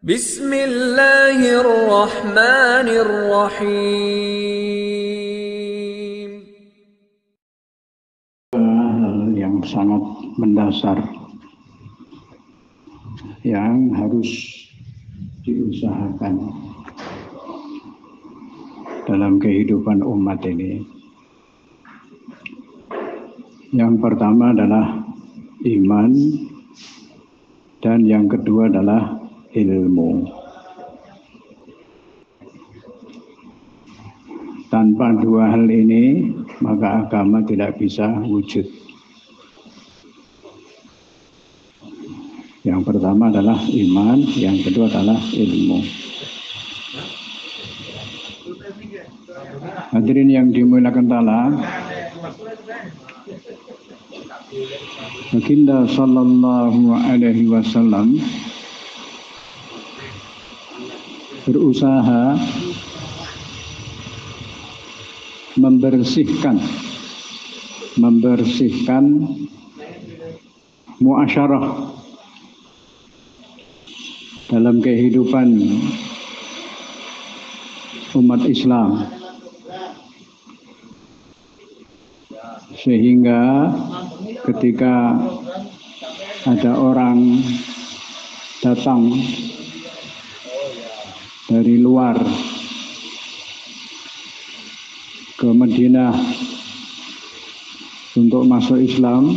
Bismillahirrahmanirrahim. Hal yang sangat mendasar yang harus diusahakan dalam kehidupan umat ini. Yang pertama adalah iman, dan yang kedua adalah ilmu. Tanpa dua hal ini, maka agama tidak bisa wujud. Yang pertama adalah iman, yang kedua adalah ilmu. Hadirin yang dimuliakan Allah, Baginda sallallahu alaihi wasallam berusaha membersihkan muasyarah dalam kehidupan umat Islam, sehingga ketika ada orang datang dari luar ke Madinah untuk masuk Islam,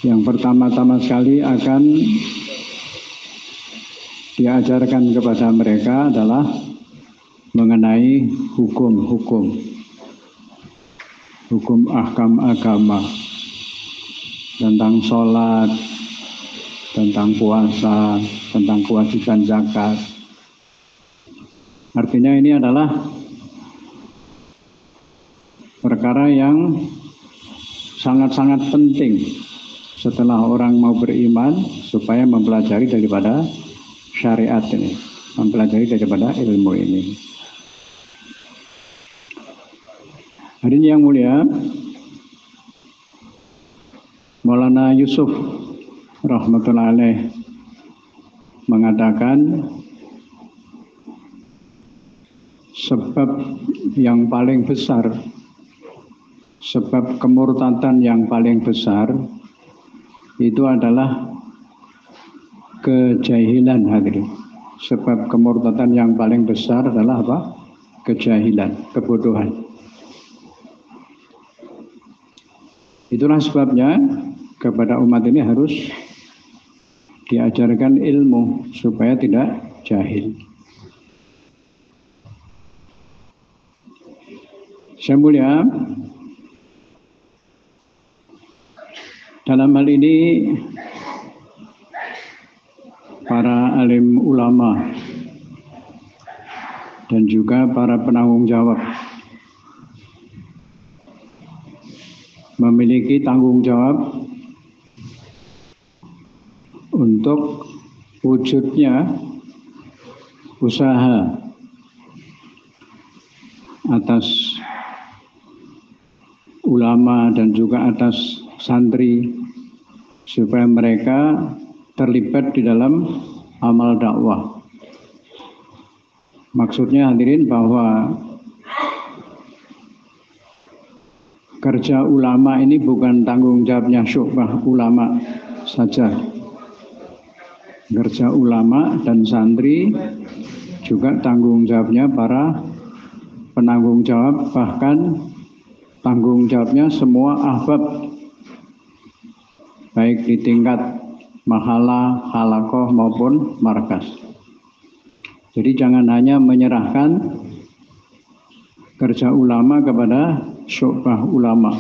yang pertama-tama sekali akan diajarkan kepada mereka adalah mengenai hukum ahkam agama, tentang sholat, tentang puasa, tentang kewajiban zakat. Artinya ini adalah perkara yang sangat-sangat penting setelah orang mau beriman, supaya mempelajari daripada syariat ini, mempelajari daripada ilmu ini. Hadirin yang mulia, Maulana Yusuf rahmatullahi alaih mengatakan, sebab yang paling besar, sebab kemurtadan yang paling besar itu adalah kejahilan. Hadirin, sebab kemurtadan yang paling besar adalah apa? Kejahilan, kebodohan. Itulah sebabnya kepada umat ini harus diajarkan ilmu supaya tidak jahil. Yang mulia, dalam hal ini para alim ulama dan juga para penanggung jawab memiliki tanggung jawab untuk wujudnya usaha atas ulama dan juga atas santri, supaya mereka terlibat di dalam amal dakwah. Maksudnya hadirin bahwa kerja ulama ini bukan tanggung jawabnya syu'bah ulama saja. Kerja ulama dan santri juga tanggung jawabnya para penanggung jawab, bahkan tanggung jawabnya semua ahbab, baik di tingkat mahalah, halakoh maupun markas. Jadi jangan hanya menyerahkan kerja ulama kepada syu'bah ulama.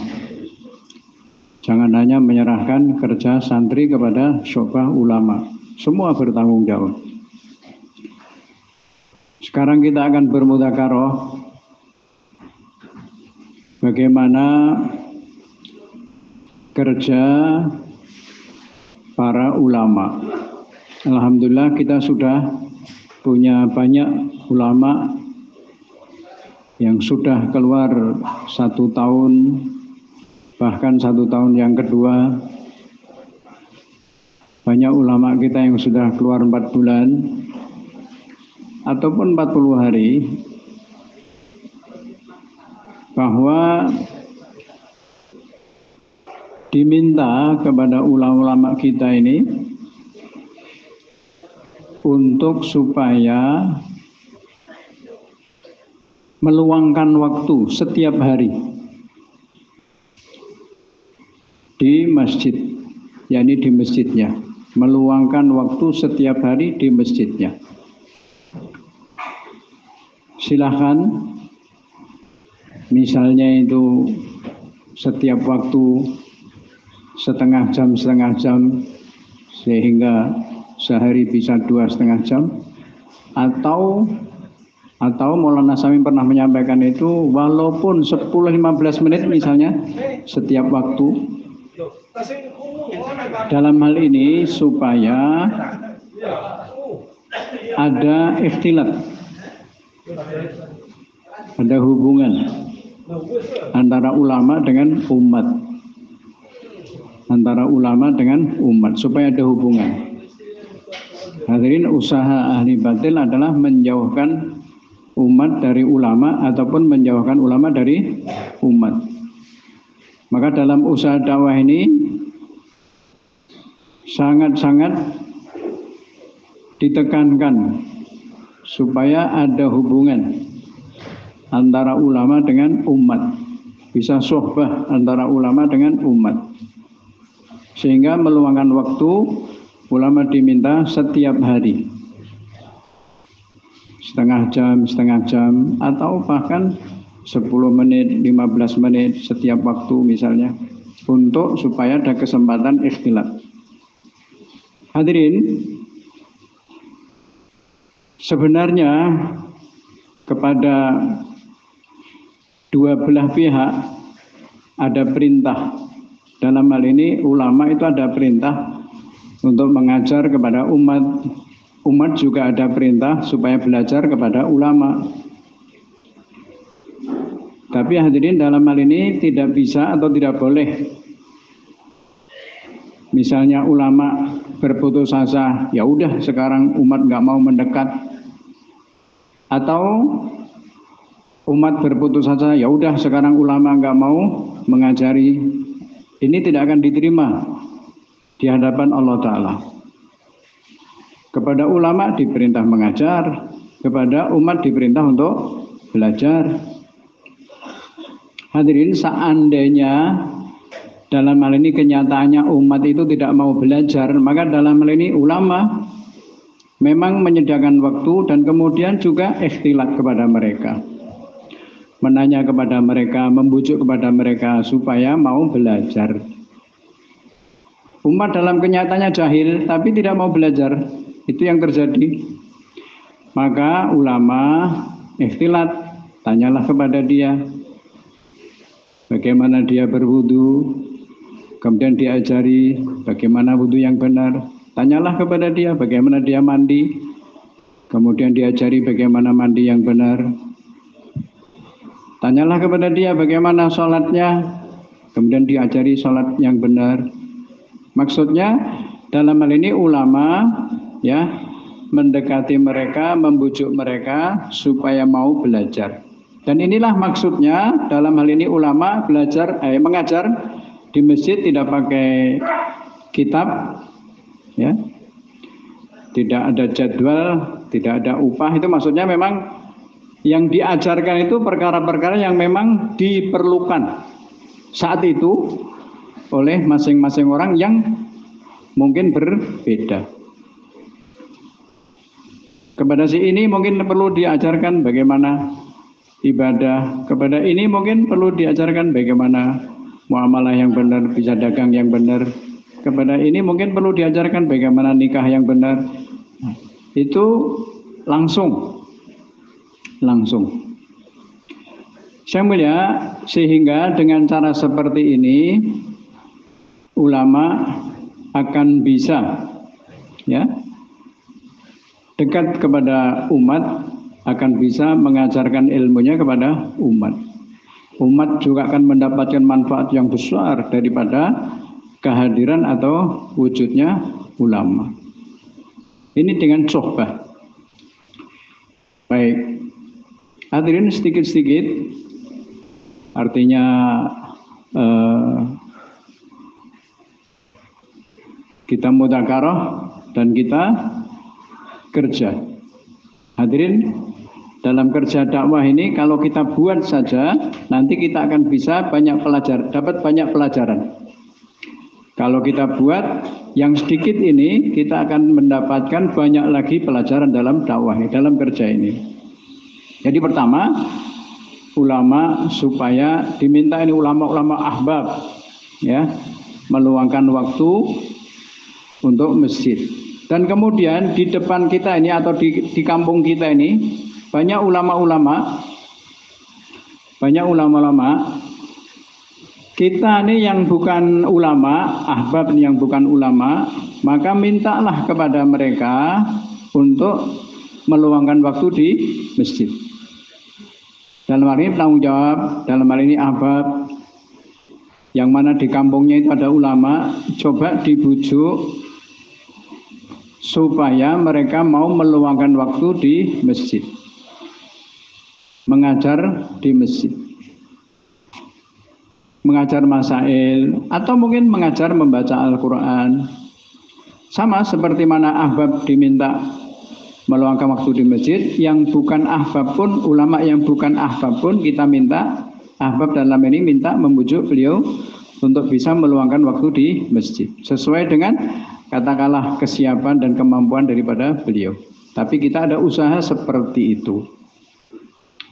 Jangan hanya menyerahkan kerja santri kepada syu'bah ulama. Semua bertanggung jawab. Sekarang kita akan bermudzakarah bagaimana kerja para ulama. Alhamdulillah kita sudah punya banyak ulama yang sudah keluar 1 tahun, bahkan 1 tahun yang kedua, banyak ulama kita yang sudah keluar 4 bulan ataupun 40 hari, bahwa diminta kepada ulama-ulama kita ini untuk supaya meluangkan waktu setiap hari di masjid, yakni di masjidnya, meluangkan waktu setiap hari di masjidnya. Silahkan, misalnya itu setiap waktu setengah jam, sehingga sehari bisa 2,5 jam, atau Maulana Samin pernah menyampaikan itu walaupun 10-15 menit misalnya setiap waktu. Dalam hal ini supaya ada ikhtilat, ada hubungan antara ulama dengan umat, supaya ada hubungan. Hadirin, usaha ahli batil adalah menjauhkan umat dari ulama ataupun menjauhkan ulama dari umat. Maka dalam usaha dakwah ini sangat-sangat ditekankan supaya ada hubungan antara ulama dengan umat, bisa suhbah antara ulama dengan umat, sehingga meluangkan waktu. Ulama diminta setiap hari setengah jam, atau bahkan 10 menit, 15 menit setiap waktu misalnya, untuk supaya ada kesempatan ikhtilat. Hadirin, sebenarnya kepada dua belah pihak ada perintah. Dalam hal ini ulama itu ada perintah untuk mengajar kepada umat. Umat juga ada perintah supaya belajar kepada ulama. Tapi hadirin, dalam hal ini tidak bisa atau tidak boleh, misalnya ulama berputus asa, ya udah sekarang umat nggak mau mendekat, atau umat berputus asa, ya udah sekarang ulama nggak mau mengajari. Ini tidak akan diterima di hadapan Allah Ta'ala. Kepada ulama diperintah mengajar, kepada umat diperintah untuk belajar. Hadirin, seandainya dalam hal ini kenyataannya umat itu tidak mau belajar, maka dalam hal ini ulama memang menyediakan waktu dan kemudian juga ikhtilat kepada mereka, menanya kepada mereka, membujuk kepada mereka supaya mau belajar. Umat dalam kenyataannya jahil tapi tidak mau belajar, itu yang terjadi. Maka ulama ikhtilat, tanyalah kepada dia bagaimana dia berwudu, kemudian diajari bagaimana wudu yang benar. Tanyalah kepada dia bagaimana dia mandi, kemudian diajari bagaimana mandi yang benar. Tanyalah kepada dia bagaimana sholatnya, kemudian diajari sholat yang benar. Maksudnya dalam hal ini ulama ya mendekati mereka, membujuk mereka supaya mau belajar. Dan inilah maksudnya dalam hal ini ulama mengajar di masjid tidak pakai kitab, ya, tidak ada jadwal, tidak ada upah. Itu maksudnya memang yang diajarkan itu perkara-perkara yang memang diperlukan saat itu oleh masing-masing orang yang mungkin berbeda. Kepada si ini mungkin perlu diajarkan bagaimana ibadah, kepada ini mungkin perlu diajarkan bagaimana muamalah yang benar, bisa dagang yang benar, kepada ini mungkin perlu diajarkan bagaimana nikah yang benar. Itu langsung. Saya mulia, sehingga dengan cara seperti ini ulama akan bisa ya dekat kepada umat, akan bisa mengajarkan ilmunya kepada umat. Umat juga akan mendapatkan manfaat yang besar daripada kehadiran atau wujudnya ulama. Ini dengan sohbah. Baik, hadirin sedikit-sedikit, artinya kita mudzakarah dan kita kerja. Hadirin, dalam kerja dakwah ini kalau kita buat saja, nanti kita akan bisa dapat banyak pelajaran. Kalau kita buat yang sedikit ini, kita akan mendapatkan banyak lagi pelajaran dalam dakwah, dalam kerja ini. Jadi pertama, ulama supaya diminta ini ulama-ulama ahbab, ya, meluangkan waktu untuk masjid. Dan kemudian di depan kita ini atau di kampung kita ini banyak ulama-ulama. Kita ini yang bukan ulama, ahbab yang bukan ulama, maka mintalah kepada mereka untuk meluangkan waktu di masjid. Dalam hal ini penanggung jawab, dalam hal ini ahbab, yang mana di kampungnya itu ada ulama, coba dibujuk supaya mereka mau meluangkan waktu di masjid, mengajar di masjid, mengajar masail, atau mungkin mengajar membaca Al-Quran. Sama seperti mana ahbab diminta meluangkan waktu di masjid, yang bukan ahbab pun, ulama yang bukan ahbab pun kita minta, ahbab dalam ini minta membujuk beliau untuk bisa meluangkan waktu di masjid sesuai dengan katakanlah kesiapan dan kemampuan daripada beliau. Tapi kita ada usaha seperti itu.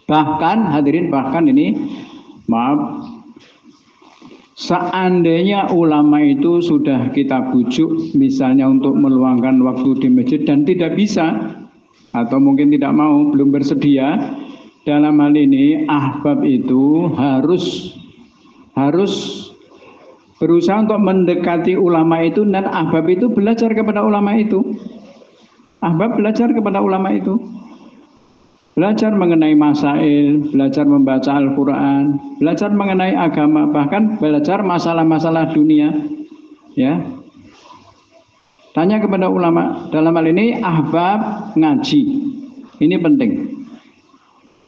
Bahkan hadirin, ini maaf, seandainya ulama itu sudah kita bujuk misalnya untuk meluangkan waktu di masjid dan tidak bisa atau mungkin tidak mau, belum bersedia, dalam hal ini ahbab itu harus berusaha untuk mendekati ulama itu, dan ahbab itu belajar kepada ulama itu. Ahbab belajar kepada ulama itu. Belajar mengenai masail, belajar membaca Al-Quran, belajar mengenai agama, bahkan belajar masalah-masalah dunia. Ya. Tanya kepada ulama. Dalam hal ini ahbab ngaji. Ini penting.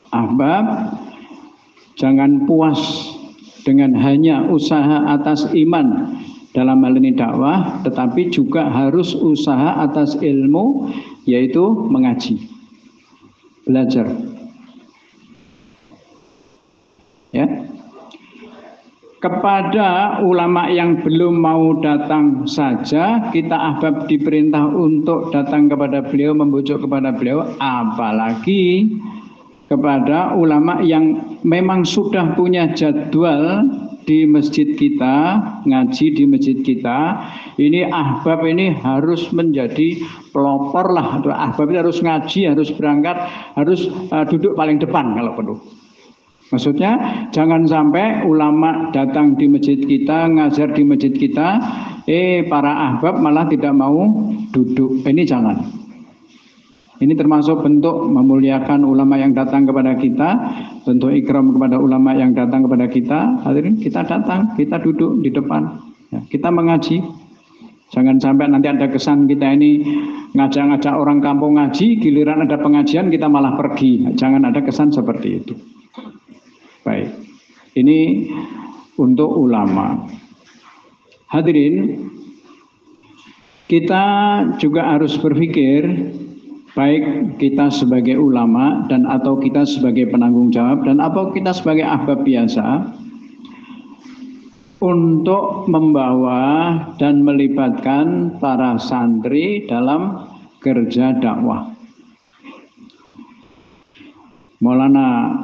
Ahbab jangan puas dengan hanya usaha atas iman dalam hal ini dakwah, tetapi juga harus usaha atas ilmu, yaitu mengaji, belajar. Ya. Kepada ulama yang belum mau datang saja, kita ahbab diperintah untuk datang kepada beliau, membujuk kepada beliau, apalagi kepada ulama yang memang sudah punya jadwal di masjid kita, ngaji di masjid kita. Ini ahbab ini harus menjadi pelopor lah. Ahbab ini harus ngaji, harus berangkat, harus duduk paling depan kalau perlu. Maksudnya jangan sampai ulama datang di masjid kita, ngajar di masjid kita, para ahbab malah tidak mau duduk. Ini jangan. Ini termasuk bentuk memuliakan ulama yang datang kepada kita, bentuk ikram kepada ulama yang datang kepada kita. Hadirin, kita datang, kita duduk di depan, ya, kita mengaji. Jangan sampai nanti ada kesan kita ini ngajak-ngajak orang kampung ngaji, giliran ada pengajian kita malah pergi. Jangan ada kesan seperti itu. Baik, ini untuk ulama. Hadirin, kita juga harus berpikir, baik kita sebagai ulama dan atau kita sebagai penanggung jawab dan atau kita sebagai ahbab biasa, untuk membawa dan melibatkan para santri dalam kerja dakwah. Maulana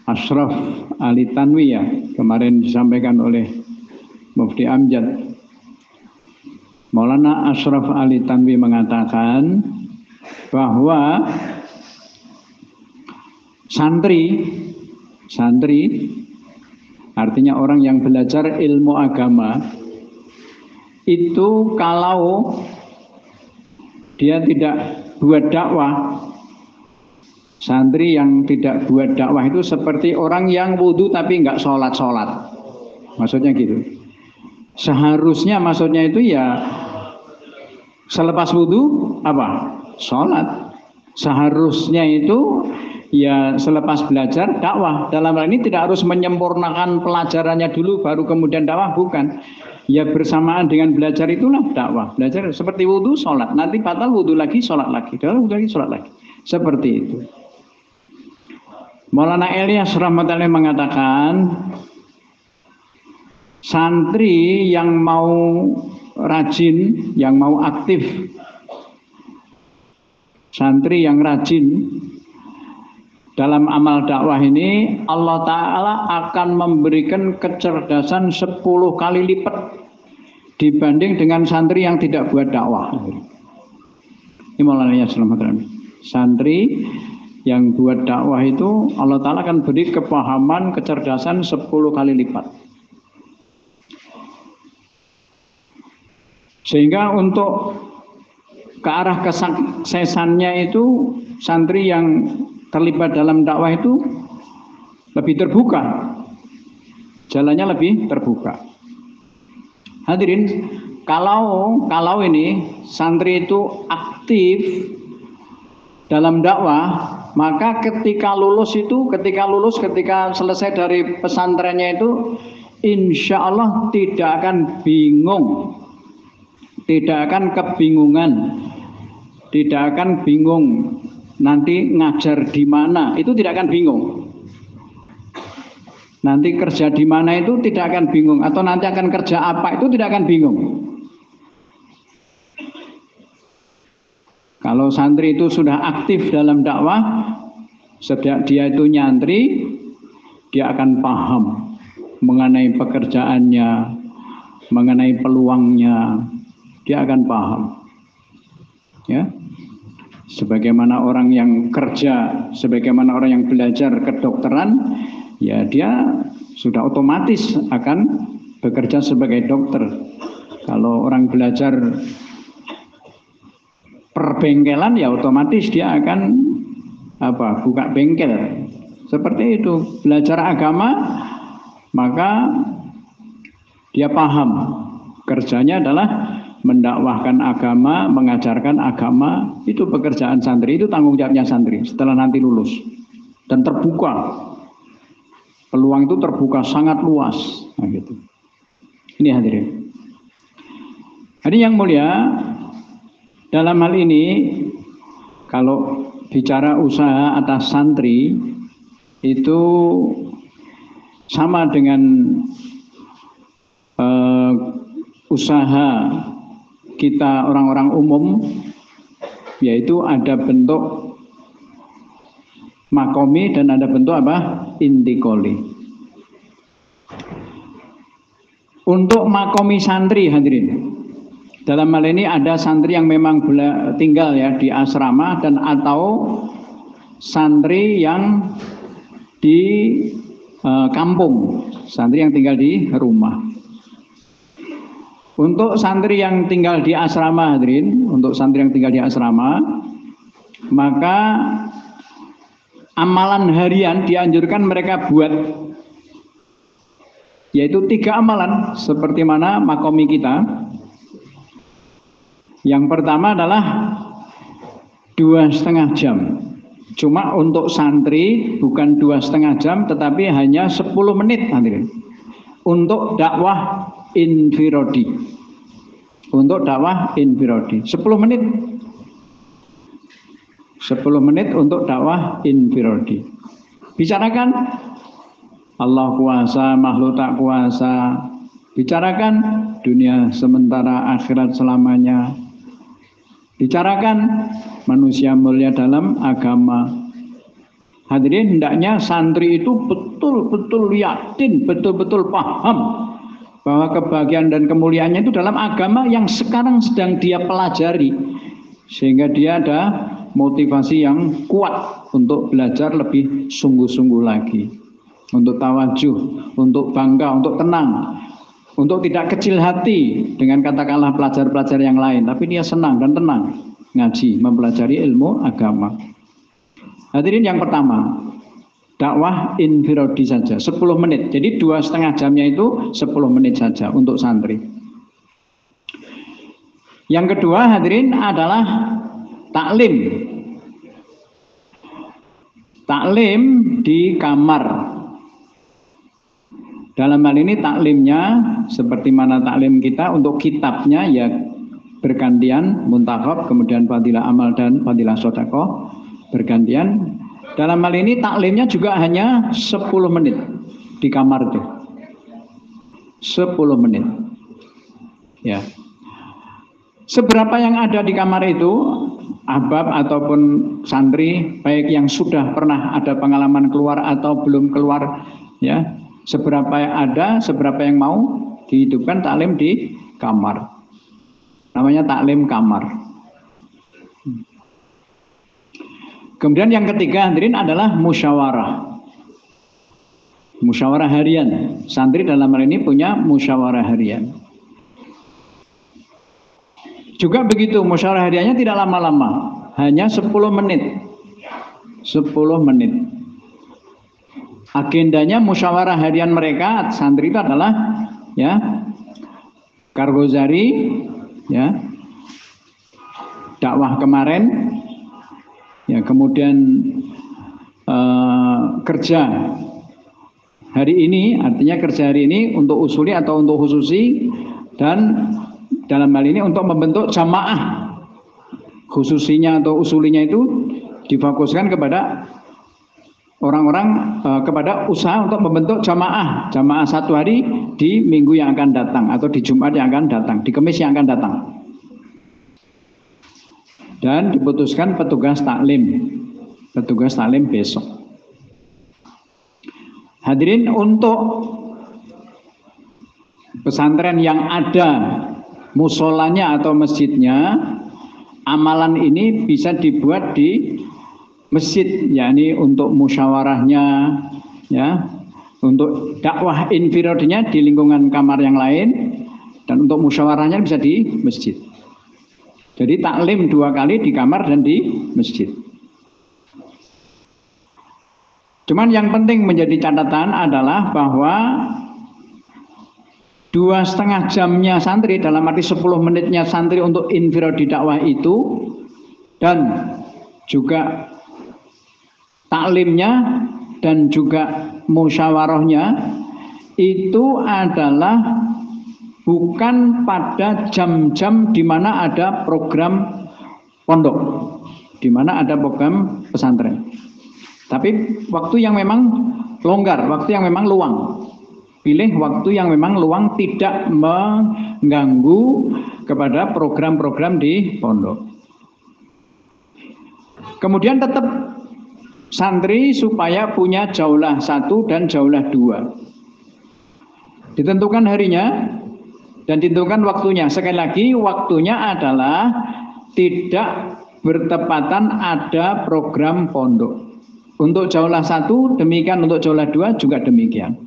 Ashraf Ali Tanwi, ya, kemarin disampaikan oleh Mufti Amjad. Maulana Ashraf Ali Tanwi mengatakan bahwa santri artinya orang yang belajar ilmu agama itu kalau dia tidak buat dakwah, santri yang tidak buat dakwah itu seperti orang yang wudhu tapi nggak sholat. Maksudnya gitu. Seharusnya maksudnya itu ya Selepas wudhu apa? Sholat. Seharusnya itu ya selepas belajar dakwah. Dalam hal ini tidak harus menyempurnakan pelajarannya dulu baru kemudian dakwah, bukan. Ya bersamaan dengan belajar itulah dakwah. Belajar seperti wudhu, sholat. Nanti batal wudhu lagi, sholat lagi. Wudhu lagi, sholat lagi. Seperti itu. Maulana Ilyas rahmatullahi mengatakan, santri yang mau rajin, yang mau aktif, santri yang rajin dalam amal dakwah ini, Allah Ta'ala akan memberikan kecerdasan 10 kali lipat dibanding dengan santri yang tidak buat dakwah. Ini Maulana Ilyas rahmatullahi. Santri yang buat dakwah itu Allah Ta'ala akan beri kepahaman, kecerdasan 10 kali lipat. Sehingga untuk ke arah kesuksesannya itu santri yang terlibat dalam dakwah itu lebih terbuka, jalannya lebih terbuka. Hadirin, kalau ini santri itu aktif dalam dakwah, maka ketika selesai dari pesantrennya itu, insya Allah tidak akan bingung. Tidak akan kebingungan, tidak akan bingung nanti ngajar di mana, itu tidak akan bingung. Nanti kerja di mana itu tidak akan bingung, atau nanti akan kerja apa itu tidak akan bingung. Kalau santri itu sudah aktif dalam dakwah, sejak dia itu nyantri, dia akan paham mengenai pekerjaannya, mengenai peluangnya. Dia akan paham, ya. Sebagaimana orang yang kerja, sebagaimana orang yang belajar kedokteran, ya dia sudah otomatis akan bekerja sebagai dokter. Kalau orang belajar perbengkelan, ya otomatis dia akan buka bengkel. Seperti itu. Belajar agama, maka dia paham kerjanya adalah mendakwahkan agama, mengajarkan agama. Itu pekerjaan santri, itu tanggung jawabnya santri setelah nanti lulus. Dan terbuka, peluang itu terbuka sangat luas. Nah, gitu. Ini hadirin. Hadirin yang mulia, dalam hal ini kalau bicara usaha atas santri itu sama dengan usaha kita orang-orang umum, yaitu ada bentuk makomi dan ada bentuk intikoli. Untuk makomi santri, hadirin, dalam hal ini ada santri yang memang tinggal ya di asrama dan atau santri yang di kampung, santri yang tinggal di rumah. Untuk santri yang tinggal di asrama, hadirin, untuk santri yang tinggal di asrama, maka amalan harian dianjurkan mereka buat, yaitu 3 amalan, seperti mana makomi kita. Yang pertama adalah 2,5 jam. Cuma untuk santri bukan 2,5 jam, tetapi hanya 10 menit, hadirin, untuk dakwah infirodi. Untuk dakwah infirodi 10 menit. 10 menit untuk dakwah infirodi. Bicarakan Allah kuasa, makhluk tak kuasa. Bicarakan dunia sementara, akhirat selamanya. Bicarakan manusia mulia dalam agama. Hadirin, hendaknya santri itu betul-betul yakin, betul-betul paham bahwa kebahagiaan dan kemuliaannya itu dalam agama yang sekarang sedang dia pelajari, sehingga dia ada motivasi yang kuat untuk belajar lebih sungguh-sungguh lagi, untuk tawajuh, untuk bangga, untuk tenang, untuk tidak kecil hati dengan katakanlah pelajar-pelajar yang lain, tapi dia senang dan tenang ngaji, mempelajari ilmu agama. Hadirin, yang pertama, dakwah infirodi saja 10 menit. Jadi 2,5 jamnya itu 10 menit saja untuk santri. Yang kedua hadirin adalah taklim. Taklim di kamar. Dalam hal ini taklimnya seperti mana taklim kita untuk kitabnya ya bergantian muntakhab, kemudian fadilah amal dan fadilah sedekah bergantian. Dalam hal ini taklimnya juga hanya 10 menit di kamar itu. 10 menit. Ya. Seberapa yang ada di kamar itu, ahbab ataupun santri, baik yang sudah pernah ada pengalaman keluar atau belum keluar, ya, seberapa yang ada, seberapa yang mau dihidupkan taklim di kamar. Namanya taklim kamar. Kemudian yang ketiga hadirin adalah musyawarah. Musyawarah harian. Santri dalam hal ini punya musyawarah harian. Juga begitu, musyawarah hariannya tidak lama-lama, hanya 10 menit. 10 menit. Agendanya musyawarah harian mereka santri itu adalah ya Kargozari, ya, dakwah kemarin, ya, kemudian kerja hari ini, artinya kerja hari ini untuk usuli atau untuk khususi, dan dalam hal ini untuk membentuk jamaah khususinya atau usulinya itu difokuskan kepada orang-orang, kepada usaha untuk membentuk jamaah satu hari di minggu yang akan datang atau di Jumat yang akan datang, di Kamis yang akan datang, dan diputuskan petugas taklim besok. Hadirin, untuk pesantren yang ada musolanya atau masjidnya, amalan ini bisa dibuat di masjid, yakni untuk musyawarahnya, ya, untuk dakwah infiradinya di lingkungan kamar yang lain, dan untuk musyawarahnya bisa di masjid. Jadi taklim 2 kali di kamar dan di masjid. Cuman yang penting menjadi catatan adalah bahwa 2,5 jamnya santri, dalam arti 10 menitnya santri untuk infiradi dakwah itu, dan juga taklimnya dan juga musyawarahnya itu adalah bukan pada jam-jam di mana ada program pondok, di mana ada program pesantren. Tapi waktu yang memang longgar, waktu yang memang luang. Pilih waktu yang memang luang, tidak mengganggu kepada program-program di pondok. Kemudian tetap santri supaya punya jaulah 1 dan jaulah 2. Ditentukan harinya dan ditentukan waktunya. Sekali lagi, waktunya adalah tidak bertepatan ada program pondok. Untuk jaulah 1 demikian, untuk jaulah 2 juga demikian.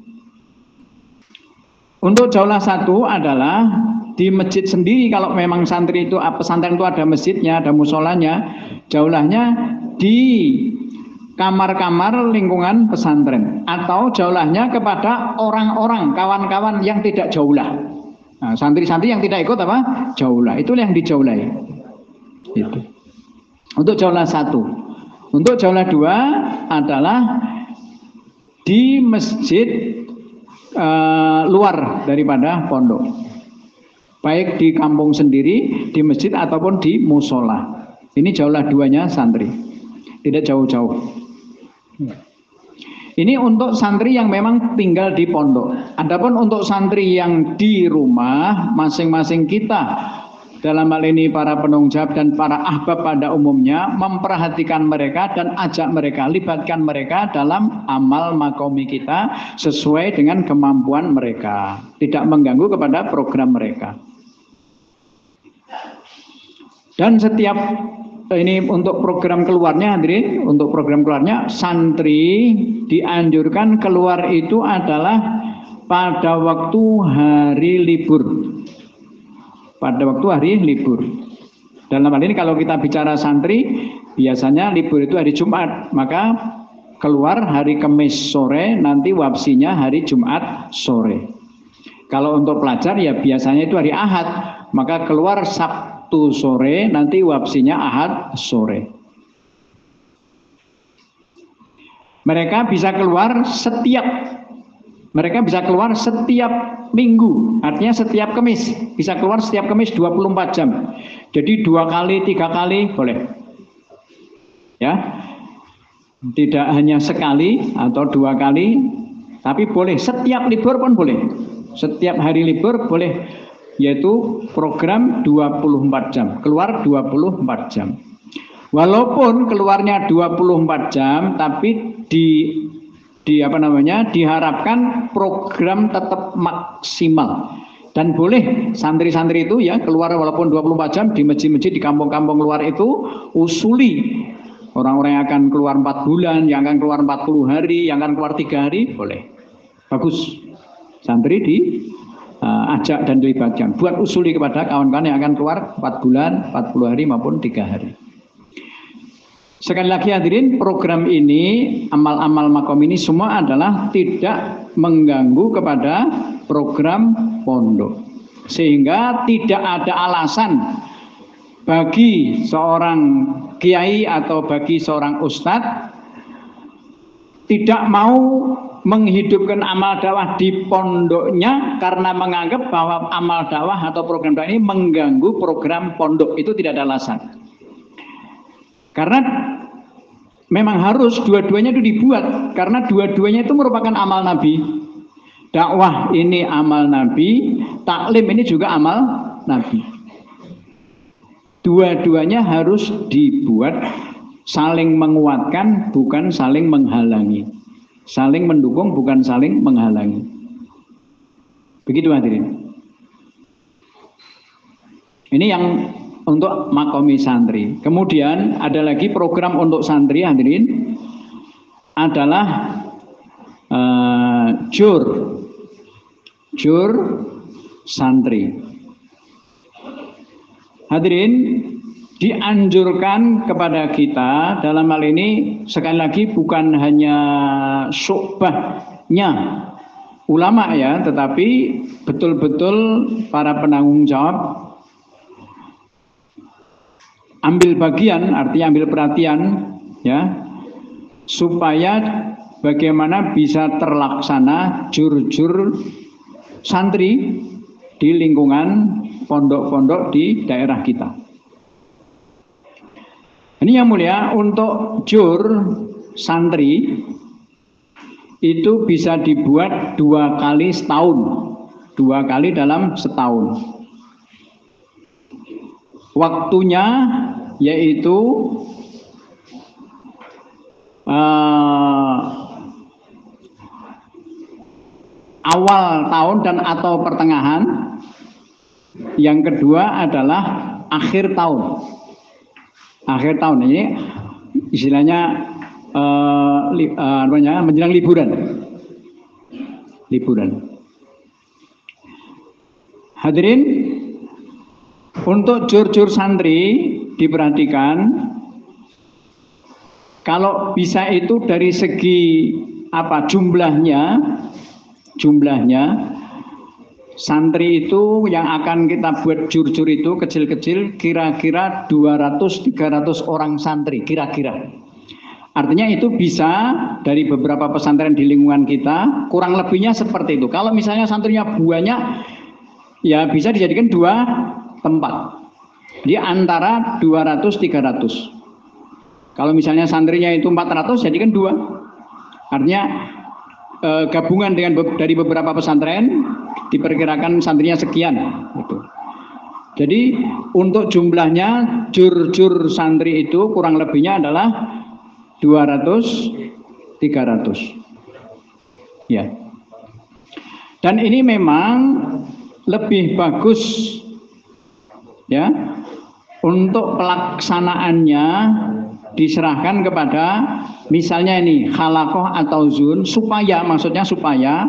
Untuk jaulah 1 adalah di masjid sendiri, kalau memang santri itu, pesantren itu ada masjidnya, ada musolanya, jaulahnya di kamar-kamar lingkungan pesantren, atau jaulahnya kepada orang-orang, kawan-kawan yang tidak jaulah. Nah, santri-santri yang tidak ikut apa? Jaulah, itulah yang dijaulahi. Itu. Untuk jaulah 1. Untuk jaulah 2 adalah di masjid luar daripada pondok, baik di kampung sendiri, di masjid ataupun di musola. Ini jaulah 2-nya santri, tidak jauh-jauh. Ini untuk santri yang memang tinggal di pondok. Adapun untuk santri yang di rumah, masing-masing kita, dalam hal ini para penanggung jawab dan para ahbab pada umumnya, memperhatikan mereka dan ajak mereka, libatkan mereka dalam amal makomi kita sesuai dengan kemampuan mereka, tidak mengganggu kepada program mereka. Dan setiap ini untuk program keluarnya, hadirin, untuk program keluarnya santri dianjurkan keluar itu adalah pada waktu hari libur. Pada waktu hari libur. Dalam hal ini kalau kita bicara santri, biasanya libur itu hari Jumat, maka keluar hari Kamis sore, nanti wabsinya hari Jumat sore. Kalau untuk pelajar ya biasanya itu hari Ahad, maka keluar Sabtu sore, nanti wabsinya Ahad sore. Mereka bisa keluar setiap minggu, artinya setiap Kamis, bisa keluar setiap Kamis 24 jam. Jadi 2 kali, 3 kali boleh. Ya. Tidak hanya sekali atau 2 kali, tapi boleh setiap libur pun boleh. Setiap hari libur boleh, yaitu program 24 jam, keluar 24 jam. Walaupun keluarnya 24 jam, tapi diharapkan program tetap maksimal. Dan boleh santri-santri itu ya keluar walaupun 24 jam di masjid-masjid di kampung-kampung luar itu usuli. Orang-orang yang akan keluar 4 bulan, yang akan keluar 40 hari, yang akan keluar 3 hari, boleh. Bagus. Santri diajak dan dilibatkan. Buat usuli kepada kawan-kawan yang akan keluar 4 bulan, 40 hari maupun 3 hari. Sekali lagi hadirin, program ini, amal-amal makom ini semua adalah tidak mengganggu kepada program pondok. Sehingga tidak ada alasan bagi seorang kiai atau bagi seorang ustadz tidak mau menghidupkan amal dakwah di pondoknya karena menganggap bahwa amal dakwah atau program dakwah ini mengganggu program pondok. Itu tidak ada alasan. Karena memang harus dua-duanya itu dibuat, karena dua-duanya itu merupakan amal Nabi. Dakwah ini amal Nabi, taklim ini juga amal Nabi. Dua-duanya harus dibuat saling menguatkan, bukan saling menghalangi. Saling mendukung, bukan saling menghalangi. Begitu hadirin. Ini yang untuk makomi santri. Kemudian ada lagi program untuk santri hadirin, adalah jur santri. Hadirin, dianjurkan kepada kita dalam hal ini sekali lagi bukan hanya syu'bahnya ulama ya, tetapi betul-betul para penanggung jawab ambil bagian, artinya ambil perhatian ya, supaya bagaimana bisa terlaksana jur-jur santri di lingkungan pondok-pondok di daerah kita. Ini yang mulia, untuk jur santri itu bisa dibuat 2 kali setahun, 2 kali dalam setahun. Waktunya yaitu awal tahun dan atau pertengahan. Yang kedua adalah akhir tahun. Akhir tahun ini istilahnya menjelang liburan. Hadirin, untuk jur-jur santri diperhatikan, kalau bisa itu dari segi jumlahnya, santri itu yang akan kita buat jur-jur itu kecil-kecil kira-kira 200-300 orang santri kira-kira. Artinya itu bisa dari beberapa pesantren di lingkungan kita, kurang lebihnya seperti itu. Kalau misalnya santrinya banyak, ya bisa dijadikan 2 tempat. Di antara 200-300. Kalau misalnya santrinya itu 400, jadikan 2. Artinya gabungan dari beberapa pesantren diperkirakan santrinya sekian gitu. Jadi untuk jumlahnya jur-jur santri itu kurang lebihnya adalah 200-300 ya. Dan ini memang lebih bagus ya, untuk pelaksanaannya diserahkan kepada misalnya ini halakoh atau zun, maksudnya supaya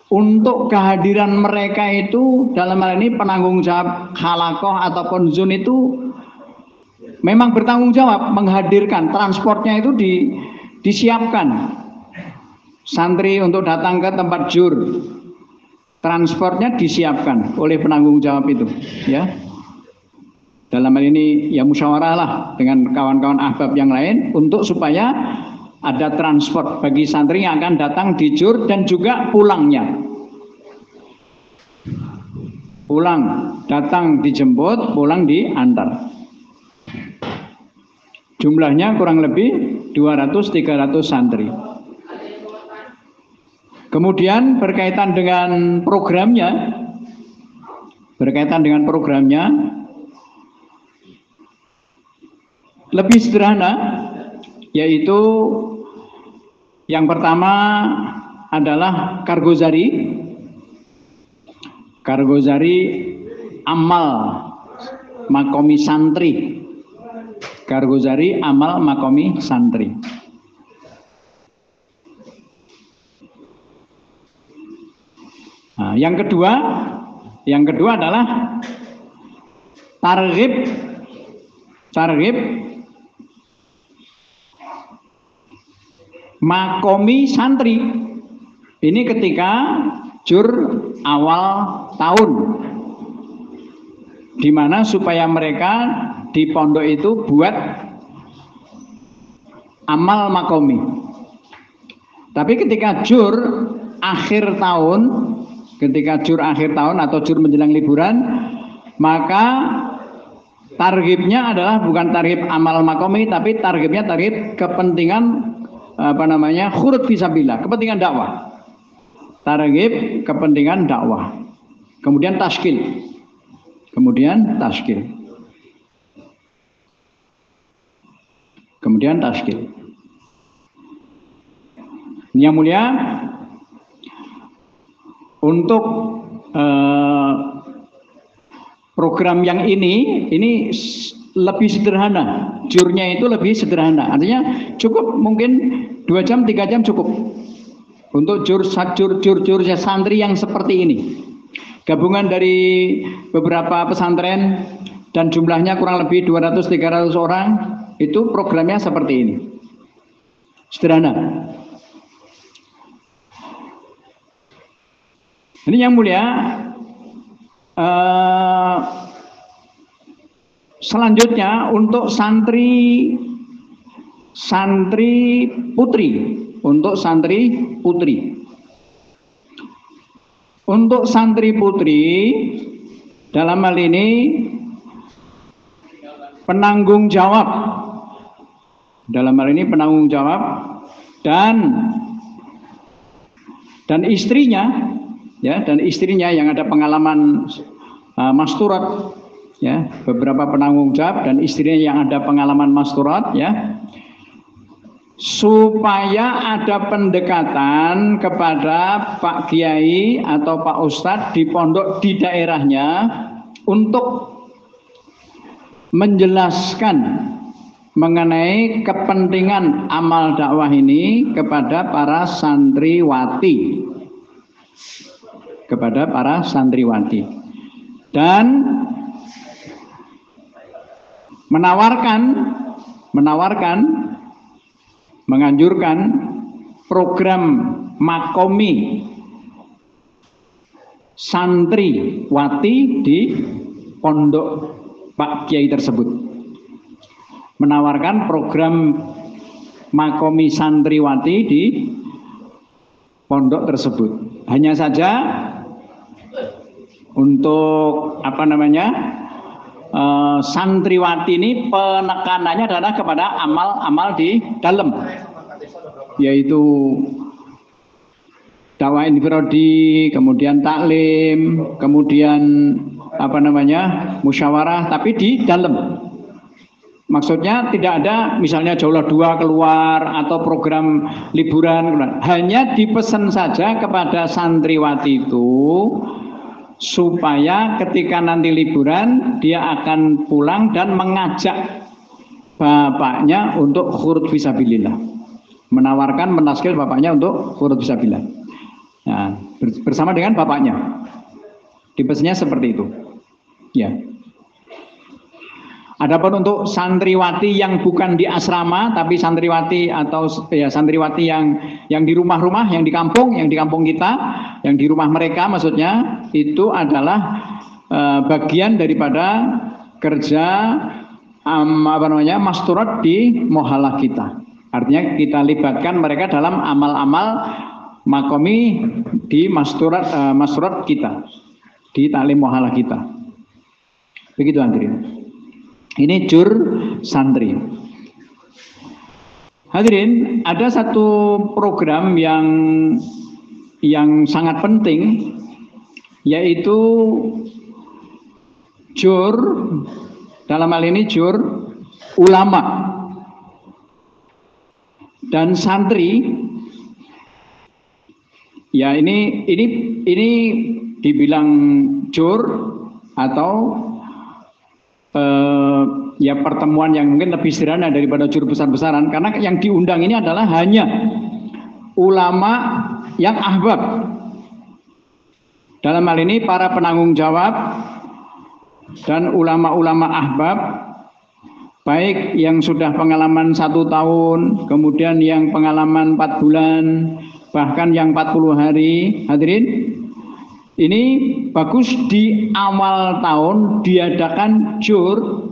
untuk kehadiran mereka itu dalam hal ini penanggung jawab halakoh ataupun zun itu memang bertanggung jawab menghadirkan, transportnya itu disiapkan. Santri untuk datang ke tempat jur, transportnya disiapkan oleh penanggung jawab itu ya. dalam hal ini ya musyawarah lah dengan kawan-kawan ahbab yang lain untuk supaya ada transport bagi santri yang akan datang di JUR dan juga pulangnya. Pulang, datang dijemput, pulang diantar. Jumlahnya kurang lebih 200-300 santri. Kemudian berkaitan dengan programnya, lebih sederhana, yaitu yang pertama adalah Kargozari amal makomi santri. Kargozari amal makomi santri. Nah, yang kedua adalah targhib makomi santri. Ini ketika JUR awal tahun, di mana supaya mereka di pondok itu buat amal makomi. Tapi ketika JUR akhir tahun, atau JUR menjelang liburan, maka targibnya adalah bukan targib amal makomi, tapi targibnya targib kepentingan khurut fisabilillah, kepentingan dakwah. Targib kepentingan dakwah. Kemudian tashkil. Yang mulia, untuk program yang ini lebih sederhana. JUR-nya itu lebih sederhana. Artinya cukup mungkin 2 jam, 3 jam cukup untuk JUR santri yang seperti ini. Gabungan dari beberapa pesantren dan jumlahnya kurang lebih 200-300 orang, itu programnya seperti ini. Sederhana. Ini yang mulia, selanjutnya untuk santri putri. Untuk santri putri dalam hal ini penanggung jawab dan istrinya yang ada pengalaman masturat, ya, beberapa penanggung jawab dan istrinya yang ada pengalaman masturat, ya, supaya ada pendekatan kepada Pak Kiai atau Pak Ustadz di pondok di daerahnya untuk menjelaskan mengenai kepentingan amal dakwah ini kepada para santriwati, dan menganjurkan program makomi santriwati di pondok Pak Kiai tersebut. Menawarkan program makomi santriwati di pondok tersebut. Hanya saja untuk santriwati ini penekanannya adalah kepada amal-amal di dalam, yaitu dakwah infiradi, kemudian taklim, kemudian musyawarah, tapi di dalam. Maksudnya tidak ada misalnya jaulah 2 keluar atau program liburan, hanya dipesan saja kepada santriwati itu supaya ketika nanti liburan dia akan pulang dan mengajak bapaknya untuk khurut fisabilillah, menaskil bapaknya untuk khurut fisabilillah. Nah, bersama dengan bapaknya, dipesannya seperti itu, ya. Adapun untuk santriwati yang bukan di asrama, tapi santriwati atau ya santriwati yang di rumah-rumah, yang di kampung kita, yang di rumah mereka, maksudnya itu adalah bagian daripada kerja masturat di mohalah kita. Artinya kita libatkan mereka dalam amal-amal makomi di masturat kita, di taklim mohalah kita. Begitu hadirin. Ini jur santri. Hadirin, ada satu program yang sangat penting, yaitu jur, dalam hal ini jur ulama dan santri. Ya, ini dibilang jur atau ya pertemuan yang mungkin lebih sederhana daripada jur besar-besaran, karena yang diundang ini adalah hanya ulama yang ahbab. Dalam hal ini para penanggung jawab dan ulama-ulama ahbab, baik yang sudah pengalaman 1 tahun, kemudian yang pengalaman 4 bulan, bahkan yang 40 hari. Hadirin, ini bagus di awal tahun diadakan jur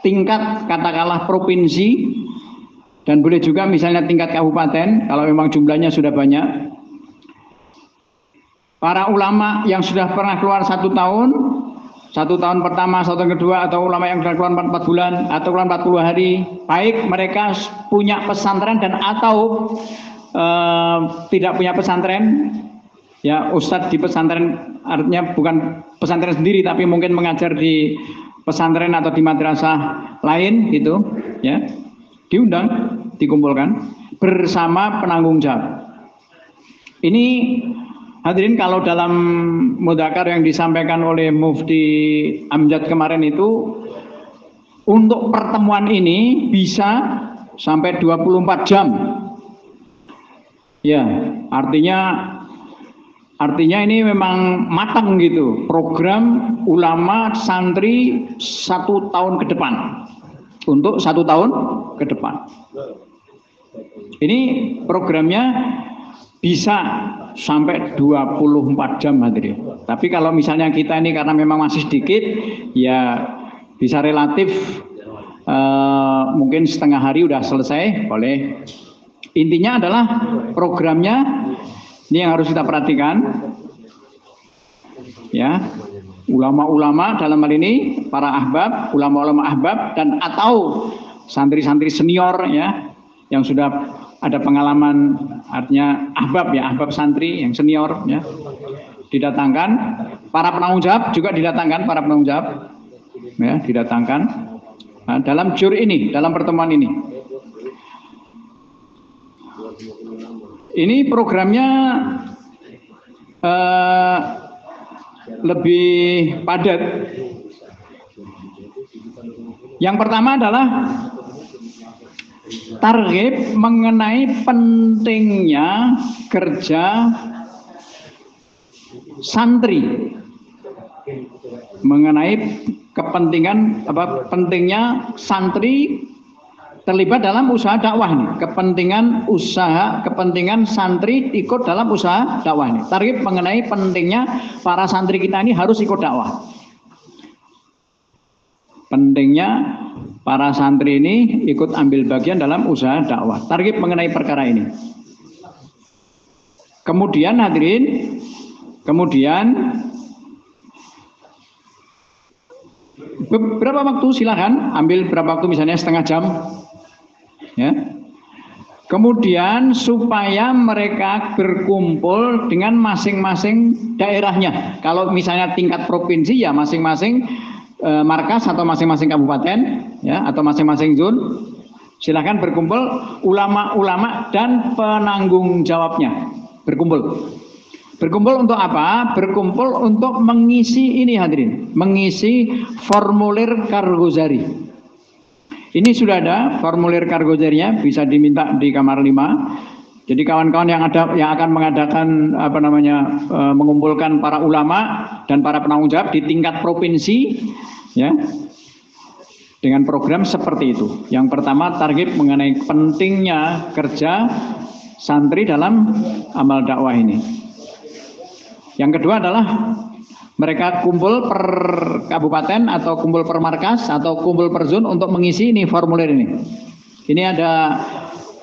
tingkat katakanlah provinsi, dan boleh juga misalnya tingkat kabupaten kalau memang jumlahnya sudah banyak. Para ulama yang sudah pernah keluar 1 tahun, 1 tahun pertama, 1 tahun kedua, atau ulama yang sudah keluar 4 bulan atau keluar 40 hari, baik mereka punya pesantren dan atau tidak punya pesantren. Ya, ustadz di pesantren artinya bukan pesantren sendiri, tapi mungkin mengajar di pesantren atau di madrasah lain gitu, ya, diundang, dikumpulkan bersama penanggung jawab. Ini hadirin, kalau dalam mudzakkar yang disampaikan oleh Mufti Amjad kemarin itu, untuk pertemuan ini bisa sampai 24 jam. Ya, artinya ini memang matang gitu, program ulama santri 1 tahun ke depan, untuk 1 tahun ke depan. Ini programnya bisa sampai 24 jam hadirin. Tapi kalau misalnya kita ini karena memang masih sedikit, ya bisa relatif mungkin setengah hari udah selesai, boleh. Intinya adalah programnya ini yang harus kita perhatikan, ya, ulama-ulama dalam hal ini para ahbab, ulama-ulama ahbab dan atau santri-santri senior, ya, yang sudah ada pengalaman, artinya ahbab, ya, ahbab santri yang senior, ya, didatangkan. Para penanggung jawab juga didatangkan, para penanggung jawab, ya, didatangkan dalam jur ini, dalam pertemuan ini. Ini programnya lebih padat. Yang pertama adalah target mengenai pentingnya kerja santri, mengenai pentingnya santri terlibat dalam usaha dakwah nih, kepentingan santri ikut dalam usaha dakwah nih. Target mengenai pentingnya para santri kita ini harus ikut dakwah. Pentingnya para santri ini ikut ambil bagian dalam usaha dakwah. Target mengenai perkara ini. Kemudian hadirin, berapa waktu, silakan ambil berapa waktu, misalnya setengah jam. Ya. Kemudian supaya mereka berkumpul dengan masing-masing daerahnya. Kalau misalnya tingkat provinsi, ya masing-masing markas atau masing-masing kabupaten, ya, atau masing-masing zon. Silakan berkumpul ulama-ulama dan penanggung jawabnya. Berkumpul untuk apa? Berkumpul untuk mengisi ini hadirin, mengisi formulir Kargozari. Ini sudah ada formulir Kargozarinya, bisa diminta di kamar 5. Jadi kawan-kawan yang akan mengadakan mengumpulkan para ulama dan para penanggung jawab di tingkat provinsi, ya, dengan program seperti itu. Yang pertama, target mengenai pentingnya kerja santri dalam amal dakwah ini. Yang kedua adalah Mereka kumpul per kabupaten atau kumpul per markas atau kumpul per zon untuk mengisi ini formulir ini. Ini ada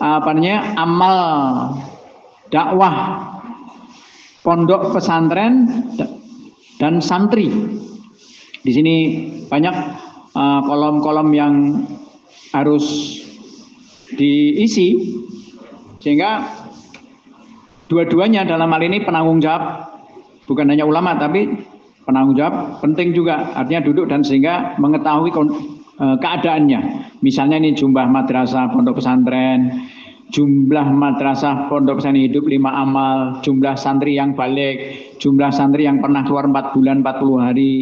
apa namanya, amal dakwah pondok pesantren dan santri. Di sini banyak kolom-kolom yang harus diisi, sehingga dua-duanya dalam hal ini penanggung jawab, bukan hanya ulama tapi penanggung jawab penting juga, artinya duduk dan sehingga mengetahui keadaannya. Misalnya ini jumlah madrasah pondok pesantren, jumlah madrasah pondok pesantren hidup 5 amal, jumlah santri yang balik, jumlah santri yang pernah keluar 4 bulan 40 hari,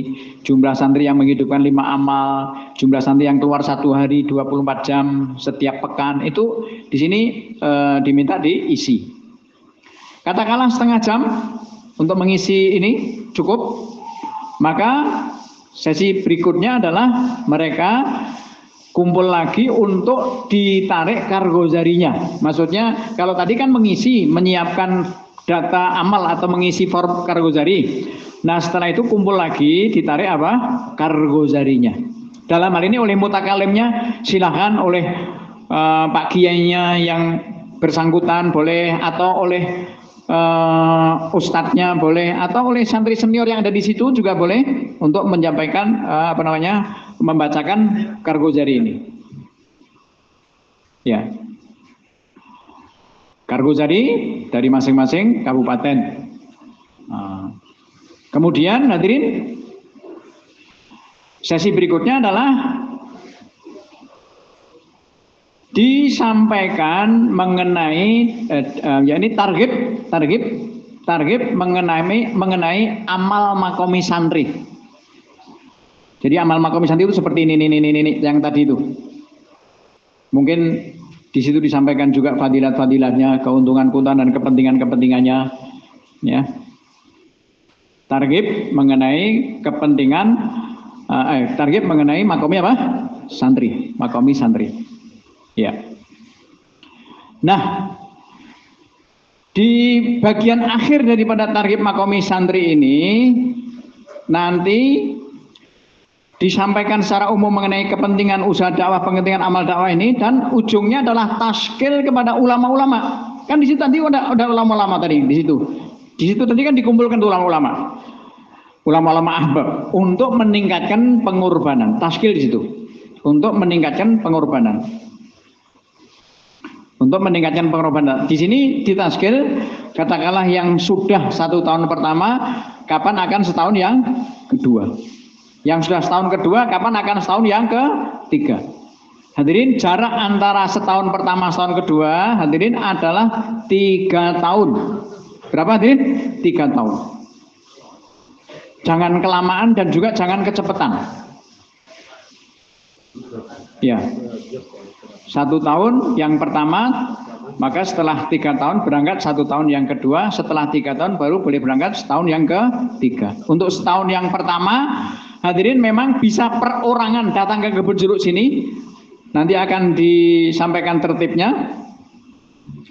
jumlah santri yang menghidupkan 5 amal, jumlah santri yang keluar 1 hari 24 jam setiap pekan, itu di sini diminta diisi. Katakanlah setengah jam untuk mengisi ini cukup, maka sesi berikutnya adalah mereka kumpul lagi untuk ditarik kargozarinya. Maksudnya kalau tadi kan mengisi, menyiapkan data amal atau mengisi form kargozari. Nah setelah itu kumpul lagi ditarik apa? Kargozarinya. Dalam hal ini oleh mutakalimnya silahkan, oleh Pak Kiainya yang bersangkutan boleh, atau oleh ustadznya boleh, atau oleh santri senior yang ada di situ juga boleh untuk menyampaikan membacakan kargozari ini. Ya, kargozari dari masing-masing kabupaten. Kemudian hadirin, sesi berikutnya adalah disampaikan mengenai yakni target mengenai amal makomi santri. Jadi amal makomi santri itu seperti ini yang tadi itu. Mungkin di situ disampaikan juga fadilat-fadilatnya, keuntungan-keuntungan dan kepentingan-kepentingannya, ya. Target mengenai kepentingan target mengenai makomi apa? Santri, makomi santri. Ya. Nah, di bagian akhir daripada target makomi santri ini nanti disampaikan secara umum mengenai kepentingan usaha dakwah, kepentingan amal dakwah ini, dan ujungnya adalah taskil kepada ulama-ulama. Kan di situ tadi ada ulama-ulama tadi di situ. Di situ tadi kan dikumpulkan ulama-ulama. Ulama-ulama ahbab untuk meningkatkan pengorbanan. Taskil di situ. Untuk meningkatkan pengorbanan. Untuk meningkatkan pengorbanan. Di sini ditaskil, katakanlah yang sudah 1 tahun pertama, kapan akan setahun yang kedua. Yang sudah setahun kedua, kapan akan setahun yang ketiga. Hadirin, jarak antara setahun pertama setahun kedua, hadirin, adalah 3 tahun. Berapa hadirin? 3 tahun. Jangan kelamaan dan juga jangan kecepatan. Ya. 1 tahun yang pertama, maka setelah 3 tahun berangkat 1 tahun yang kedua, setelah 3 tahun baru boleh berangkat setahun yang ketiga. Untuk setahun yang pertama, hadirin memang bisa perorangan datang ke kebun jeruk sini, nanti akan disampaikan tertibnya.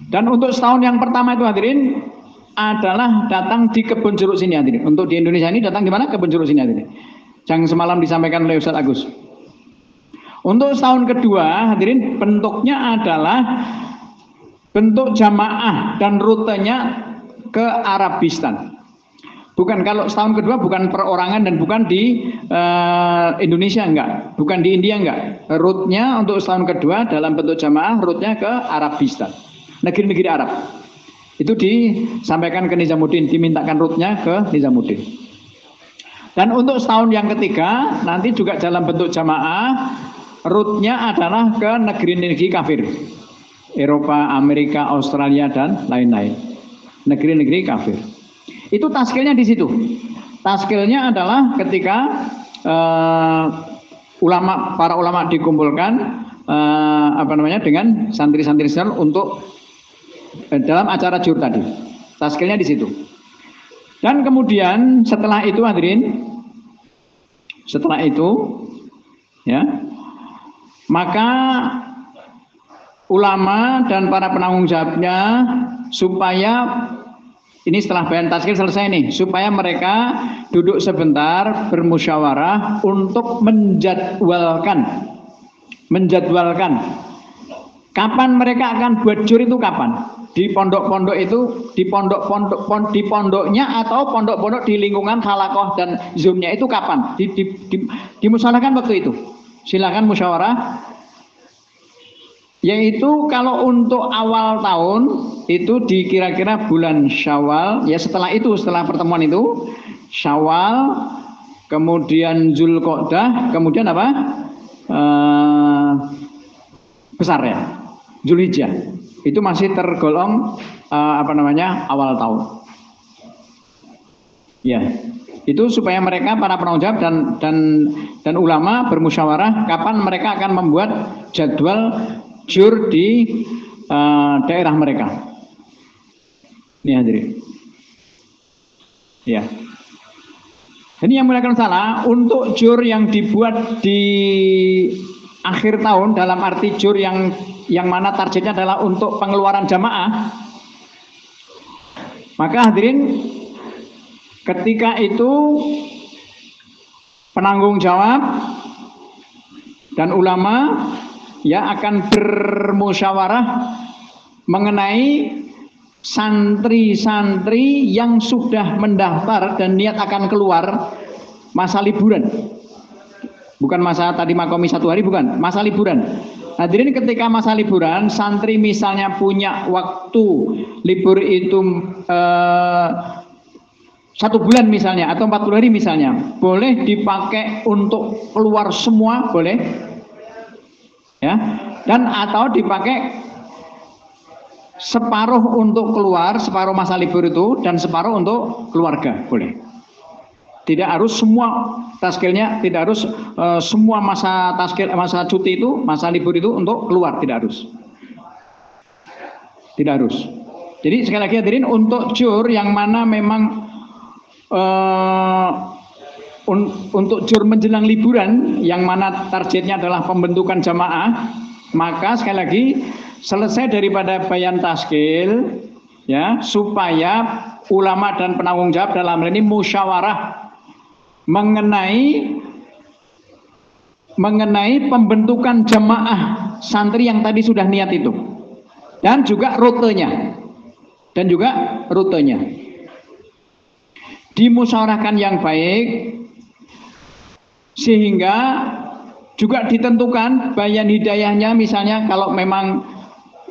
Dan untuk setahun yang pertama itu hadirin adalah datang di kebun jeruk sini hadirin. Untuk di Indonesia ini datang di mana? Kebun jeruk sini hadirin. Yang semalam disampaikan oleh Ustaz Agus. Untuk setahun kedua hadirin bentuknya adalah bentuk jamaah dan rutenya ke Arabistan. Bukan, kalau setahun kedua bukan perorangan dan bukan di Indonesia, enggak, bukan di India, enggak. Rutenya untuk setahun kedua dalam bentuk jamaah, rutenya ke Arabistan, negeri-negeri Arab. Itu disampaikan ke Nizamuddin, dimintakan rutenya ke Nizamuddin. Dan untuk setahun yang ketiga nanti juga dalam bentuk jamaah, rutenya adalah ke negeri-negeri kafir, Eropa, Amerika, Australia dan lain-lain, negeri-negeri kafir. Itu taskilnya di situ. Taskilnya adalah ketika para ulama dikumpulkan dengan santri-santri untuk dalam acara jur tadi. Taskilnya di situ. Dan kemudian setelah itu hadirin, setelah itu ya, maka ulama dan para penanggung jawabnya supaya Ini setelah bayan taskil selesai nih, supaya mereka duduk sebentar bermusyawarah untuk menjadwalkan kapan mereka akan buat jur itu kapan. Di pondok-pondok itu, di pondoknya atau pondok-pondok di lingkungan halakoh dan zoomnya itu kapan? Dimusyawarahkan waktu itu. Silakan musyawarah. Yaitu kalau untuk awal tahun itu di kira-kira bulan Syawal, ya setelah pertemuan itu Syawal, kemudian Zulqa'dah, kemudian apa? Besar ya, Zulhijjah. Itu masih tergolong awal tahun. Ya, itu supaya mereka para penanggung jawab dan ulama bermusyawarah kapan mereka akan membuat jadwal jur di daerah mereka. Ini hadirin. Ya. Ini yang mulakan salah untuk jur yang dibuat di akhir tahun, dalam arti jur yang mana targetnya adalah untuk pengeluaran jamaah. Maka hadirin, ketika itu penanggung jawab dan ulama ya akan bermusyawarah mengenai santri-santri yang sudah mendaftar dan niat akan keluar masa liburan. Bukan masa tadi makomi 1 hari, bukan, masa liburan. Hadirin, ketika masa liburan, santri misalnya punya waktu libur itu 1 bulan misalnya, atau 40 hari misalnya, boleh dipakai untuk keluar semua, boleh. Ya, dan atau dipakai separuh untuk keluar, separuh masa libur itu, dan separuh untuk keluarga, boleh. Tidak harus semua taskilnya, tidak harus semua masa cuti itu, masa libur itu untuk keluar, tidak harus. Tidak harus. Jadi sekali lagi hadirin, untuk jur yang mana memang untuk jur menjelang liburan yang mana targetnya adalah pembentukan jamaah, maka sekali lagi selesai daripada bayan taskil ya, supaya ulama dan penanggung jawab dalam hal ini musyawarah mengenai pembentukan jamaah santri yang tadi sudah niat itu, dan juga rutenya dimusyawarahkan yang baik, sehingga juga ditentukan bayan hidayahnya. Misalnya kalau memang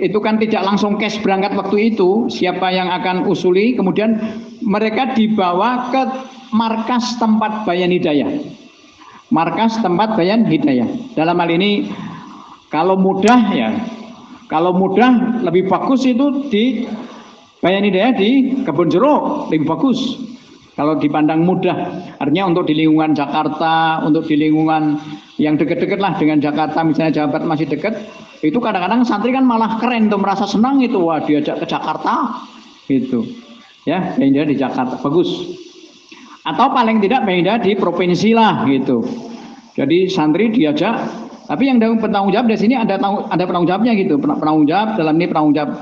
itu kan tidak langsung cash berangkat waktu itu, siapa yang akan usuli, kemudian mereka dibawa ke markas tempat bayan hidayah. Dalam hal ini kalau mudah lebih bagus itu di bayan hidayah di Kebon Jeruk, lebih bagus. Kalau dipandang mudah, artinya untuk di lingkungan Jakarta, untuk di lingkungan yang dekat-dekat lah dengan Jakarta, misalnya Jawa Barat masih dekat, itu kadang-kadang santri kan malah keren tuh, merasa senang itu, wah diajak ke Jakarta, gitu. Ya, Bayan di Jakarta, bagus. Atau paling tidak Bayan di provinsi lah, gitu. Jadi santri diajak, tapi yang bertanggung jawab di sini ada penanggung jawabnya gitu, penanggung jawab dalam ini penanggung jawab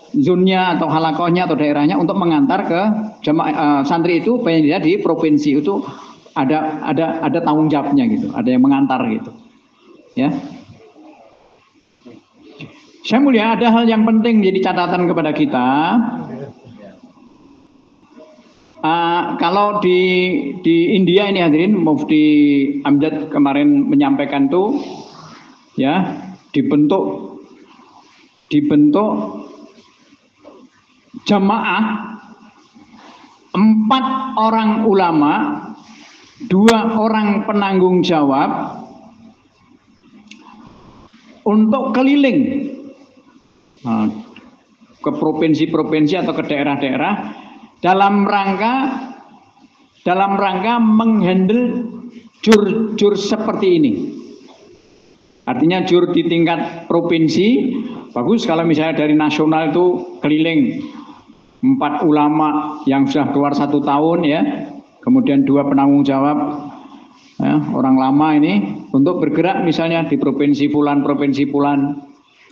zonnya atau halakohnya atau daerahnya untuk mengantar ke jamaah santri itu Bayan di provinsi itu ada tanggung jawabnya gitu, ada yang mengantar gitu. Ya. Saya mulia, ada hal yang penting jadi catatan kepada kita. Kalau di India ini hadirin, Mufti Amjad kemarin menyampaikan tuh, ya dibentuk jamaah 4 orang ulama, 2 orang penanggung jawab untuk keliling ke provinsi-provinsi atau ke daerah-daerah dalam rangka menghandle jur seperti ini. Artinya jur di tingkat provinsi bagus kalau misalnya dari nasional itu keliling 4 ulama yang sudah keluar 1 tahun ya, kemudian 2 penanggung jawab ya, orang lama ini untuk bergerak misalnya di provinsi pulan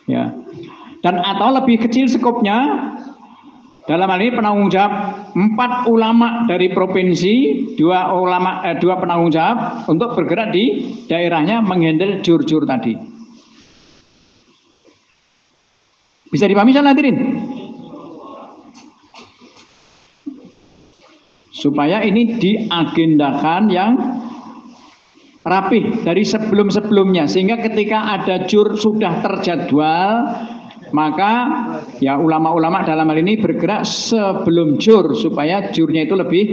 ya. Dan atau lebih kecil skopnya, Dalam hal ini penanggung jawab 4 ulama dari provinsi, 2 penanggung jawab untuk bergerak di daerahnya menghandle jur-jur tadi. Bisa dipahami salah hadirin? Supaya ini diagendakan yang rapih dari sebelum-sebelumnya, sehingga ketika ada jur sudah terjadwal, maka ya ulama-ulama dalam hal ini bergerak sebelum jur supaya jurnya itu lebih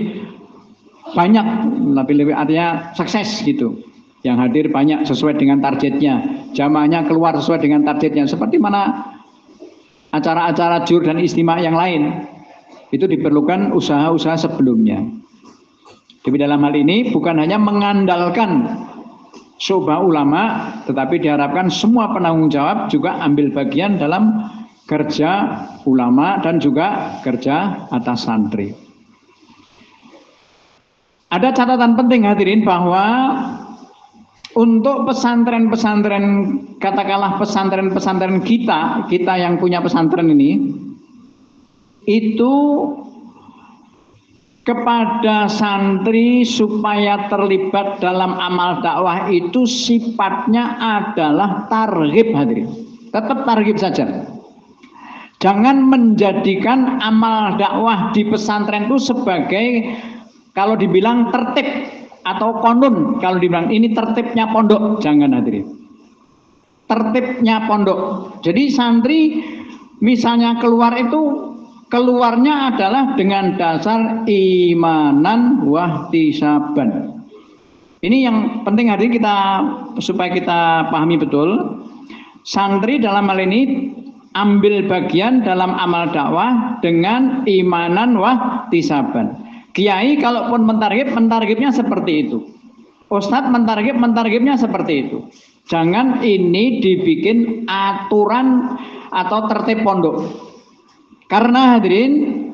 banyak, lebih artinya sukses gitu. Yang hadir banyak sesuai dengan targetnya, jamaahnya keluar sesuai dengan targetnya. Seperti mana acara-acara jur dan istimewa yang lain, itu diperlukan usaha-usaha sebelumnya. Tapi dalam hal ini bukan hanya mengandalkan Syubha ulama, tetapi diharapkan semua penanggung jawab juga ambil bagian dalam kerja ulama dan juga kerja atas santri. Ada catatan penting hadirin bahwa untuk pesantren-pesantren, katakanlah pesantren-pesantren kita yang punya pesantren ini, itu kepada santri supaya terlibat dalam amal dakwah itu sifatnya adalah targhib hadirin. Tetap targhib saja. Jangan menjadikan amal dakwah di pesantren itu sebagai kalau dibilang tertib atau konun, kalau dibilang ini tertibnya pondok, jangan hadirin. Tertibnya pondok. Jadi santri misalnya keluar itu keluarnya adalah dengan dasar imanan wahtisaban. Ini yang penting hadirin supaya kita pahami betul. Santri dalam hal ini ambil bagian dalam amal dakwah dengan imanan wahtisaban. Kiai kalaupun mentargibnya seperti itu. Ustadz mentargibnya seperti itu. Jangan ini dibikin aturan atau tertib pondok. Karena hadirin,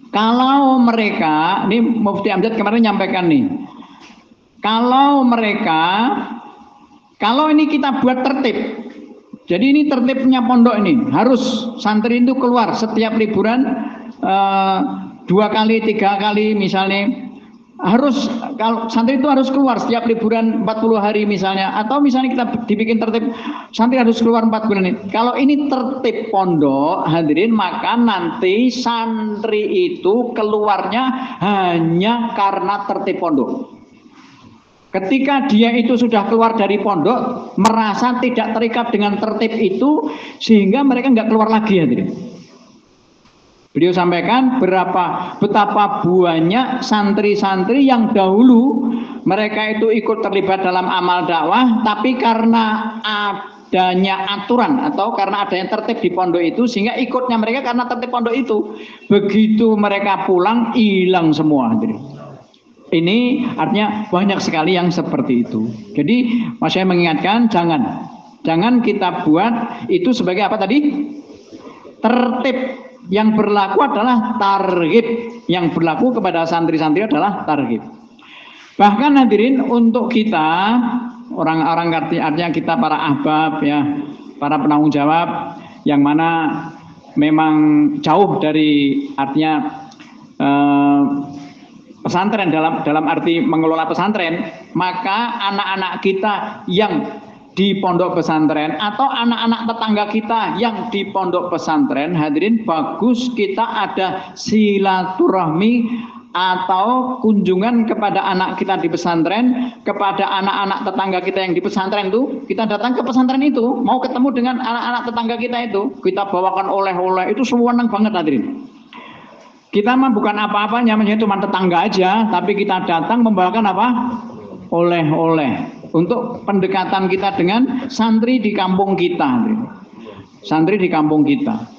kalau mereka, ini Mufti Amjad kemarin nyampaikan nih, kalau ini kita buat tertib, jadi ini tertibnya pondok ini, harus santri itu keluar setiap liburan 2 kali, 3 kali misalnya, harus kalau santri itu harus keluar setiap liburan 40 hari misalnya, atau misalnya kita dibikin tertib santri harus keluar 4 bulan ini. Kalau ini tertib pondok hadirin, maka nanti santri itu keluarnya hanya karena tertib pondok. Ketika dia itu sudah keluar dari pondok, merasa tidak terikat dengan tertib itu, sehingga mereka nggak keluar lagi hadirin. Beliau sampaikan betapa banyak santri-santri yang dahulu mereka itu ikut terlibat dalam amal dakwah, tapi karena adanya aturan atau karena adanya tertib di pondok itu, sehingga ikutnya mereka karena tertib pondok itu. Begitu mereka pulang, hilang semua. Ini artinya banyak sekali yang seperti itu. Jadi saya mengingatkan, jangan kita buat itu sebagai apa tadi? Tertib. Yang berlaku adalah targhib, yang berlaku kepada santri-santri adalah targhib. Bahkan hadirin, untuk kita orang-orang artinya kita para ahbab ya, para penanggung jawab yang mana memang jauh dari artinya pesantren dalam arti mengelola pesantren, maka anak-anak kita yang di pondok pesantren atau anak-anak tetangga kita yang di pondok pesantren, hadirin, bagus kita ada silaturahmi atau kunjungan kepada anak kita di pesantren, kepada anak-anak tetangga kita yang di pesantren itu, kita datang ke pesantren itu, mau ketemu dengan anak-anak tetangga kita itu, kita bawakan oleh-oleh, itu senang banget hadirin. Kita mah bukan apa-apanya, cuma tetangga aja, tapi kita datang membawakan apa? Oleh-oleh. Untuk pendekatan kita dengan santri di kampung kita. Santri di kampung kita.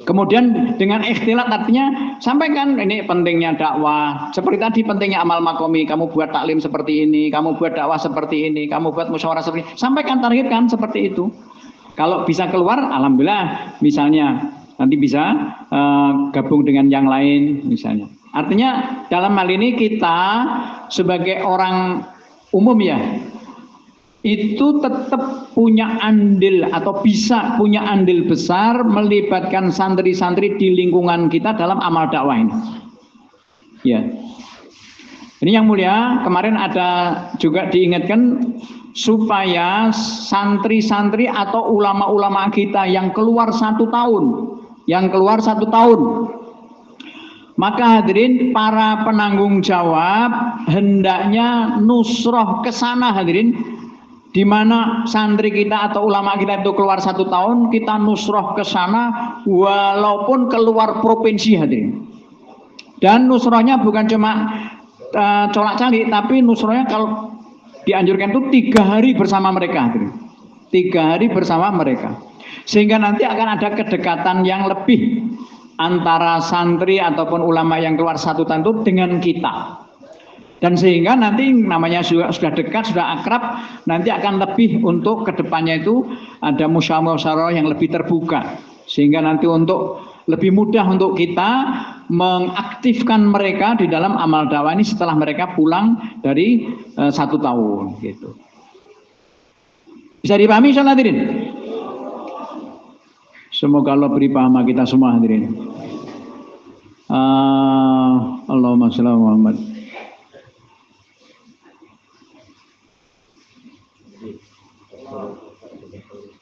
Kemudian dengan ikhtilat artinya sampaikan ini pentingnya dakwah. Seperti tadi pentingnya amal makomi. Kamu buat taklim seperti ini, kamu buat dakwah seperti ini, kamu buat musyawarah seperti ini. Sampaikan, targetkan seperti itu. Kalau bisa keluar, alhamdulillah. Misalnya nanti bisa gabung dengan yang lain misalnya. Artinya dalam hal ini kita sebagai orang umum ya, itu tetap punya andil atau bisa punya andil besar melibatkan santri-santri di lingkungan kita dalam amal dakwah ini. Ya. Ini yang mulia, kemarin ada juga diingatkan supaya santri-santri atau ulama-ulama kita yang keluar 1 tahun, maka hadirin para penanggung jawab hendaknya nusroh ke sana hadirin, di mana santri kita atau ulama kita itu keluar 1 tahun, kita nusroh ke sana walaupun keluar provinsi hadirin. Dan nusrohnya bukan cuma colak-calik, tapi nusrohnya kalau dianjurkan itu 3 hari bersama mereka, 3 hari bersama mereka, sehingga nanti akan ada kedekatan yang lebih antara santri ataupun ulama yang keluar 1 tahun itu dengan kita, dan sehingga nanti namanya sudah dekat, sudah akrab, nanti akan lebih untuk kedepannya itu ada musyawarah yang lebih terbuka, sehingga nanti untuk lebih mudah untuk kita mengaktifkan mereka di dalam amal dakwah ini setelah mereka pulang dari 1 tahun gitu. Bisa dipahami insyaallah hadirin? Semoga Allah beri paham kita semua hadirin. Allahumma shalli ala Muhammad.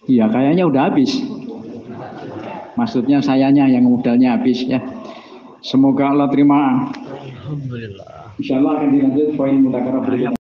Iya, kayaknya udah habis. Maksudnya sayanya yang modalnya habis ya. Semoga Allah terima. Alhamdulillah. Insyaallah akan dilanjut poin mudzakarah berikutnya.